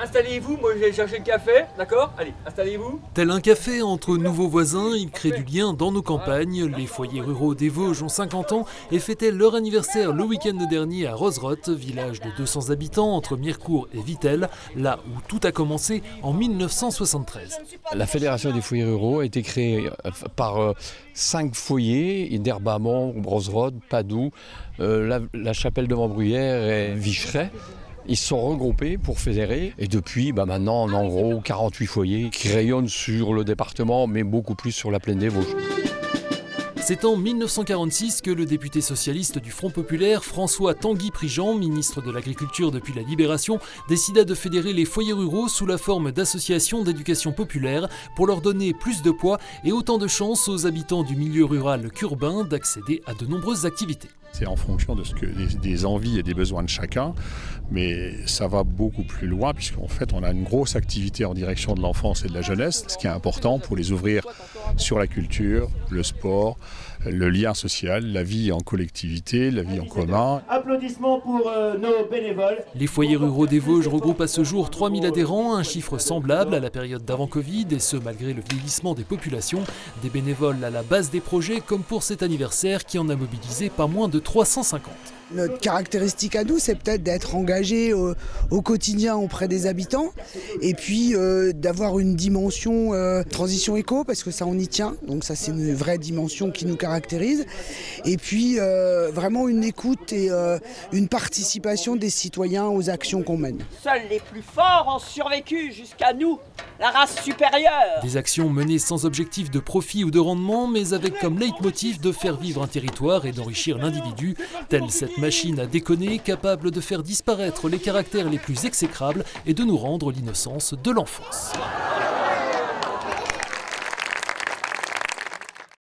Installez-vous, moi j'ai cherché le café, d'accord? Allez, installez-vous. Tel un café entre nouveaux voisins, il crée du lien dans nos campagnes. Les foyers ruraux des Vosges ont 50 ans et fêtaient leur anniversaire le week-end dernier à Rozerotte, village de 200 habitants entre Mirecourt et Vittel, là où tout a commencé en 1973. La Fédération des foyers ruraux a été créée par 5 foyers, d'Herbamont, Rozerotte, Padoue, la Chapelle de Montbruyère et Vicheret. Ils se sont regroupés pour fédérer et depuis maintenant on a en gros 48 foyers qui rayonnent sur le département mais beaucoup plus sur la plaine des Vosges. C'est en 1946 que le député socialiste du Front populaire, François Tanguy-Prigent, ministre de l'Agriculture depuis la Libération, décida de fédérer les foyers ruraux sous la forme d'associations d'éducation populaire pour leur donner plus de poids et autant de chances aux habitants du milieu rural qu'urbain d'accéder à de nombreuses activités. C'est en fonction de des envies et des besoins de chacun, mais ça va beaucoup plus loin puisqu'en fait on a une grosse activité en direction de l'enfance et de la jeunesse, ce qui est important pour les ouvrir sur la culture, le sport, le lien social, la vie en collectivité, la vie en commun. Applaudissements pour nos bénévoles. Les foyers ruraux des Vosges regroupent à ce jour 3000 adhérents, un chiffre semblable à la période d'avant Covid, et ce malgré le vieillissement des populations. Des bénévoles à la base des projets, comme pour cet anniversaire qui en a mobilisé pas moins de 350. Notre caractéristique à nous, c'est peut-être d'être engagé au quotidien auprès des habitants et puis d'avoir une dimension transition éco, parce que ça on y tient, donc ça c'est une vraie dimension qui nous caractérise, et puis vraiment une écoute et une participation des citoyens aux actions qu'on mène. Seuls les plus forts ont survécu jusqu'à nous, la race supérieure. Des actions menées sans objectif de profit ou de rendement, mais avec comme leitmotiv de faire vivre un territoire et d'enrichir l'individu, telle cette machine à déconner capable de faire disparaître les caractères les plus exécrables et de nous rendre l'innocence de l'enfance.